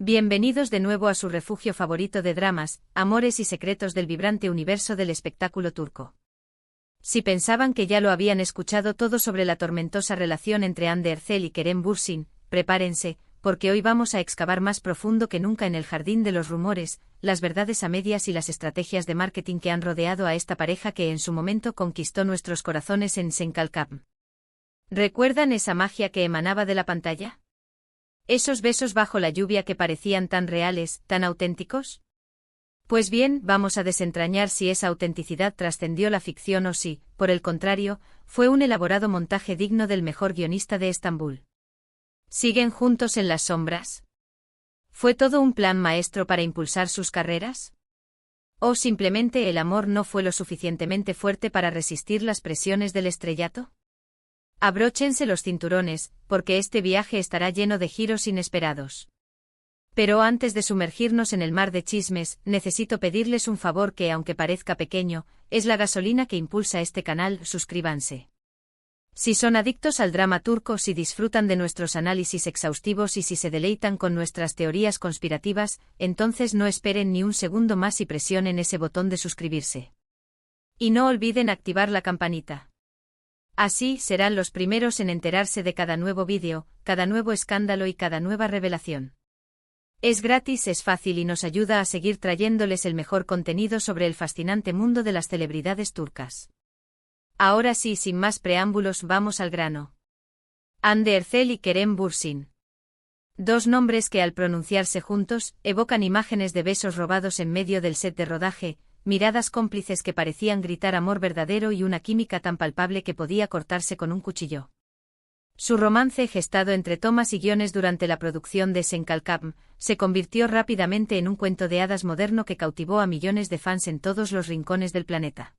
Bienvenidos de nuevo a su refugio favorito de dramas, amores y secretos del vibrante universo del espectáculo turco. Si pensaban que ya lo habían escuchado todo sobre la tormentosa relación entre Hande Erçel y Kerem Bürsin, prepárense, porque hoy vamos a excavar más profundo que nunca en el jardín de los rumores, las verdades a medias y las estrategias de marketing que han rodeado a esta pareja que en su momento conquistó nuestros corazones en Senkalkam. ¿Recuerdan esa magia que emanaba de la pantalla? ¿Esos besos bajo la lluvia que parecían tan reales, tan auténticos? Pues bien, vamos a desentrañar si esa autenticidad trascendió la ficción o si, por el contrario, fue un elaborado montaje digno del mejor guionista de Estambul. ¿Siguen juntos en las sombras? ¿Fue todo un plan maestro para impulsar sus carreras? ¿O simplemente el amor no fue lo suficientemente fuerte para resistir las presiones del estrellato? Abróchense los cinturones, porque este viaje estará lleno de giros inesperados. Pero antes de sumergirnos en el mar de chismes, necesito pedirles un favor que, aunque parezca pequeño, es la gasolina que impulsa este canal. Suscríbanse. Si son adictos al drama turco, si disfrutan de nuestros análisis exhaustivos y si se deleitan con nuestras teorías conspirativas, entonces no esperen ni un segundo más y presionen ese botón de suscribirse. Y no olviden activar la campanita. Así serán los primeros en enterarse de cada nuevo vídeo, cada nuevo escándalo y cada nueva revelación. Es gratis, es fácil y nos ayuda a seguir trayéndoles el mejor contenido sobre el fascinante mundo de las celebridades turcas. Ahora sí, sin más preámbulos, vamos al grano. Hande Erçel y Kerem Bürsin. Dos nombres que al pronunciarse juntos, evocan imágenes de besos robados en medio del set de rodaje, miradas cómplices que parecían gritar amor verdadero y una química tan palpable que podía cortarse con un cuchillo. Su romance, gestado entre tomas y guiones durante la producción de Senkalkam, se convirtió rápidamente en un cuento de hadas moderno que cautivó a millones de fans en todos los rincones del planeta.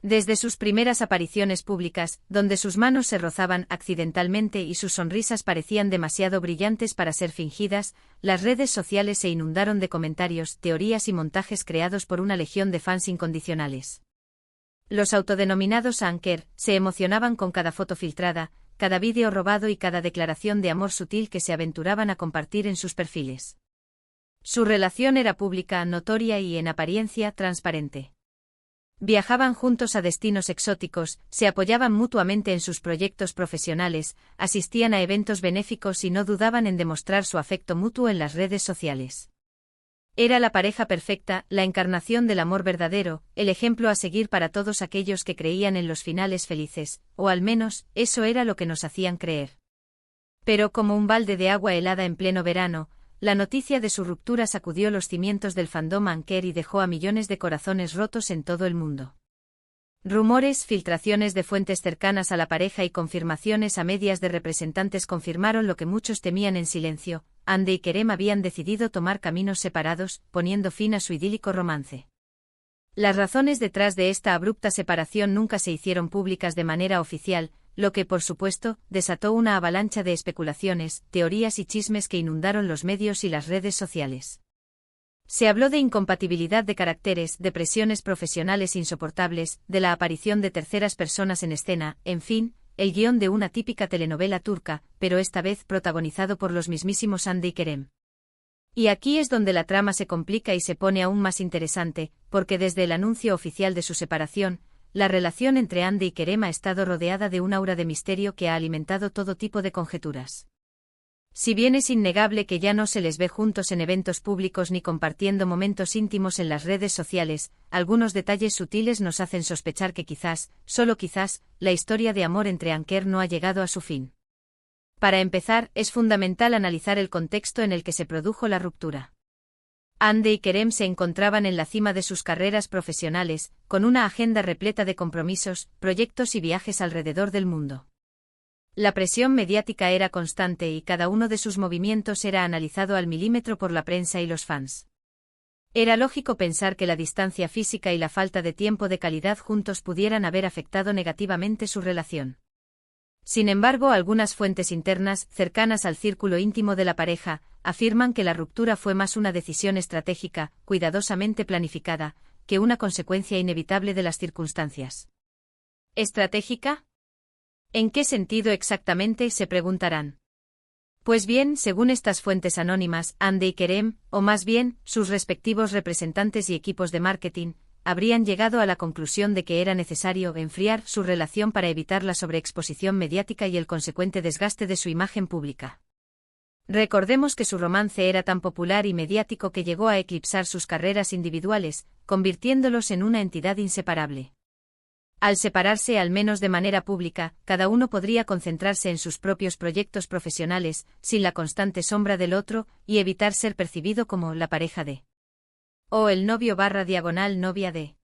Desde sus primeras apariciones públicas, donde sus manos se rozaban accidentalmente y sus sonrisas parecían demasiado brillantes para ser fingidas, las redes sociales se inundaron de comentarios, teorías y montajes creados por una legión de fans incondicionales. Los autodenominados Anker se emocionaban con cada foto filtrada, cada vídeo robado y cada declaración de amor sutil que se aventuraban a compartir en sus perfiles. Su relación era pública, notoria y, en apariencia, transparente. Viajaban juntos a destinos exóticos, se apoyaban mutuamente en sus proyectos profesionales, asistían a eventos benéficos y no dudaban en demostrar su afecto mutuo en las redes sociales. Era la pareja perfecta, la encarnación del amor verdadero, el ejemplo a seguir para todos aquellos que creían en los finales felices, o al menos, eso era lo que nos hacían creer. Pero como un balde de agua helada en pleno verano, la noticia de su ruptura sacudió los cimientos del fandom Anker y dejó a millones de corazones rotos en todo el mundo. Rumores, filtraciones de fuentes cercanas a la pareja y confirmaciones a medias de representantes confirmaron lo que muchos temían en silencio: Hande y Kerem habían decidido tomar caminos separados, poniendo fin a su idílico romance. Las razones detrás de esta abrupta separación nunca se hicieron públicas de manera oficial, lo que, por supuesto, desató una avalancha de especulaciones, teorías y chismes que inundaron los medios y las redes sociales. Se habló de incompatibilidad de caracteres, de presiones profesionales insoportables, de la aparición de terceras personas en escena, en fin, el guión de una típica telenovela turca, pero esta vez protagonizado por los mismísimos Hande y Kerem. Y aquí es donde la trama se complica y se pone aún más interesante, porque desde el anuncio oficial de su separación, la relación entre Hande y Kerem ha estado rodeada de un aura de misterio que ha alimentado todo tipo de conjeturas. Si bien es innegable que ya no se les ve juntos en eventos públicos ni compartiendo momentos íntimos en las redes sociales, algunos detalles sutiles nos hacen sospechar que quizás, solo quizás, la historia de amor entre Anker no ha llegado a su fin. Para empezar, es fundamental analizar el contexto en el que se produjo la ruptura. Hande y Kerem se encontraban en la cima de sus carreras profesionales, con una agenda repleta de compromisos, proyectos y viajes alrededor del mundo. La presión mediática era constante y cada uno de sus movimientos era analizado al milímetro por la prensa y los fans. Era lógico pensar que la distancia física y la falta de tiempo de calidad juntos pudieran haber afectado negativamente su relación. Sin embargo, algunas fuentes internas, cercanas al círculo íntimo de la pareja, afirman que la ruptura fue más una decisión estratégica, cuidadosamente planificada, que una consecuencia inevitable de las circunstancias. ¿Estratégica? ¿En qué sentido exactamente?, se preguntarán. Pues bien, según estas fuentes anónimas, Hande y Kerem, o más bien, sus respectivos representantes y equipos de marketing, habrían llegado a la conclusión de que era necesario enfriar su relación para evitar la sobreexposición mediática y el consecuente desgaste de su imagen pública. Recordemos que su romance era tan popular y mediático que llegó a eclipsar sus carreras individuales, convirtiéndolos en una entidad inseparable. Al separarse al menos de manera pública, cada uno podría concentrarse en sus propios proyectos profesionales, sin la constante sombra del otro, y evitar ser percibido como la pareja de o el novio/novia de.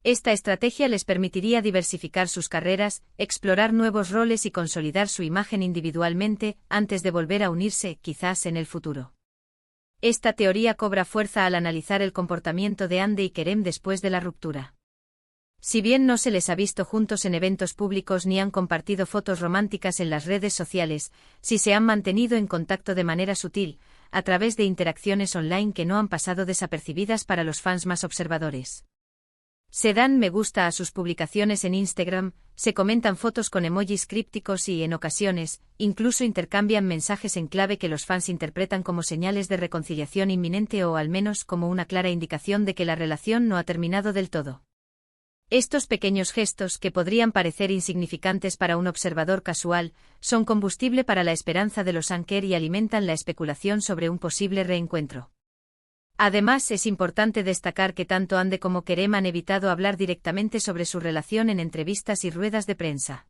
Esta estrategia les permitiría diversificar sus carreras, explorar nuevos roles y consolidar su imagen individualmente, antes de volver a unirse, quizás en el futuro. Esta teoría cobra fuerza al analizar el comportamiento de Hande y Kerem después de la ruptura. Si bien no se les ha visto juntos en eventos públicos ni han compartido fotos románticas en las redes sociales, sí se han mantenido en contacto de manera sutil, a través de interacciones online que no han pasado desapercibidas para los fans más observadores. Se dan me gusta a sus publicaciones en Instagram, se comentan fotos con emojis crípticos y, en ocasiones, incluso intercambian mensajes en clave que los fans interpretan como señales de reconciliación inminente o al menos como una clara indicación de que la relación no ha terminado del todo. Estos pequeños gestos, que podrían parecer insignificantes para un observador casual, son combustible para la esperanza de los anker y alimentan la especulación sobre un posible reencuentro. Además, es importante destacar que tanto Hande como Kerem han evitado hablar directamente sobre su relación en entrevistas y ruedas de prensa.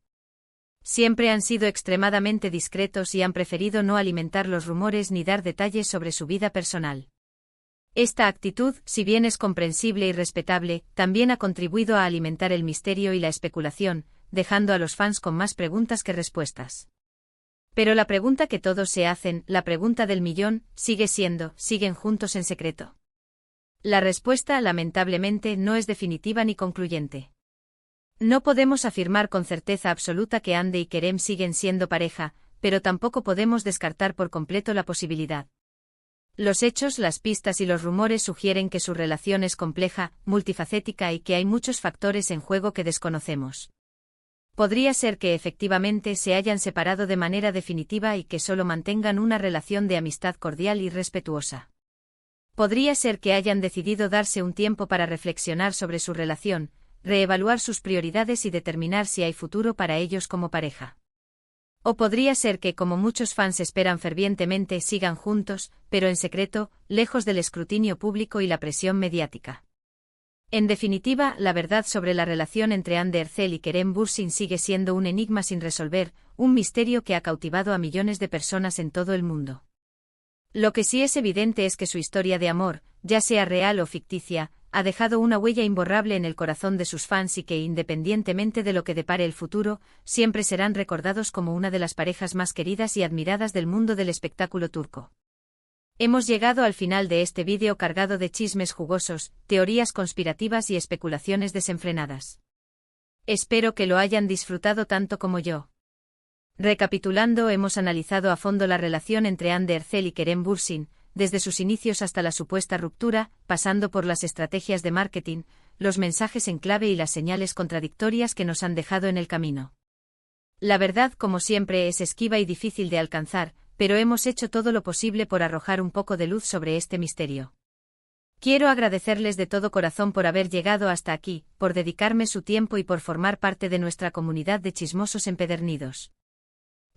Siempre han sido extremadamente discretos y han preferido no alimentar los rumores ni dar detalles sobre su vida personal. Esta actitud, si bien es comprensible y respetable, también ha contribuido a alimentar el misterio y la especulación, dejando a los fans con más preguntas que respuestas. Pero la pregunta que todos se hacen, la pregunta del millón, sigue siendo: ¿siguen juntos en secreto? La respuesta, lamentablemente, no es definitiva ni concluyente. No podemos afirmar con certeza absoluta que Hande y Kerem siguen siendo pareja, pero tampoco podemos descartar por completo la posibilidad. Los hechos, las pistas y los rumores sugieren que su relación es compleja, multifacética y que hay muchos factores en juego que desconocemos. Podría ser que efectivamente se hayan separado de manera definitiva y que solo mantengan una relación de amistad cordial y respetuosa. Podría ser que hayan decidido darse un tiempo para reflexionar sobre su relación, reevaluar sus prioridades y determinar si hay futuro para ellos como pareja. O podría ser que, como muchos fans esperan fervientemente, sigan juntos, pero en secreto, lejos del escrutinio público y la presión mediática. En definitiva, la verdad sobre la relación entre Hande Erçel y Kerem Bürsin sigue siendo un enigma sin resolver, un misterio que ha cautivado a millones de personas en todo el mundo. Lo que sí es evidente es que su historia de amor, ya sea real o ficticia, ha dejado una huella imborrable en el corazón de sus fans y que, independientemente de lo que depare el futuro, siempre serán recordados como una de las parejas más queridas y admiradas del mundo del espectáculo turco. Hemos llegado al final de este vídeo cargado de chismes jugosos, teorías conspirativas y especulaciones desenfrenadas. Espero que lo hayan disfrutado tanto como yo. Recapitulando, hemos analizado a fondo la relación entre Hande Erçel y Kerem Bürsin, desde sus inicios hasta la supuesta ruptura, pasando por las estrategias de marketing, los mensajes en clave y las señales contradictorias que nos han dejado en el camino. La verdad, como siempre, es esquiva y difícil de alcanzar, pero hemos hecho todo lo posible por arrojar un poco de luz sobre este misterio. Quiero agradecerles de todo corazón por haber llegado hasta aquí, por dedicarme su tiempo y por formar parte de nuestra comunidad de chismosos empedernidos.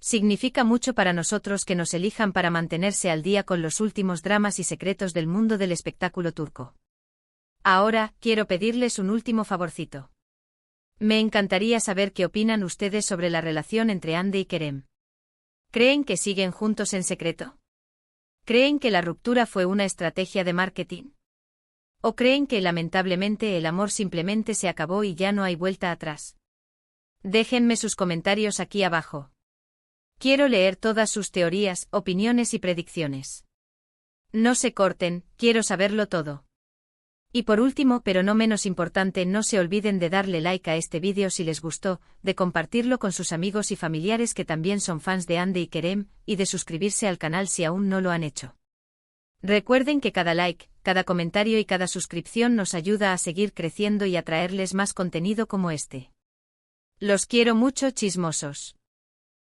Significa mucho para nosotros que nos elijan para mantenerse al día con los últimos dramas y secretos del mundo del espectáculo turco. Ahora, quiero pedirles un último favorcito. Me encantaría saber qué opinan ustedes sobre la relación entre Hande y Kerem. ¿Creen que siguen juntos en secreto? ¿Creen que la ruptura fue una estrategia de marketing? ¿O creen que, lamentablemente, el amor simplemente se acabó y ya no hay vuelta atrás? Déjenme sus comentarios aquí abajo. Quiero leer todas sus teorías, opiniones y predicciones. No se corten, quiero saberlo todo. Y por último, pero no menos importante, no se olviden de darle like a este vídeo si les gustó, de compartirlo con sus amigos y familiares que también son fans de Hande y Kerem, y de suscribirse al canal si aún no lo han hecho. Recuerden que cada like, cada comentario y cada suscripción nos ayuda a seguir creciendo y a traerles más contenido como este. Los quiero mucho, chismosos.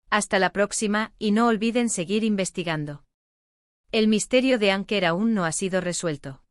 Hasta la próxima, y no olviden seguir investigando. El misterio de Anker aún no ha sido resuelto.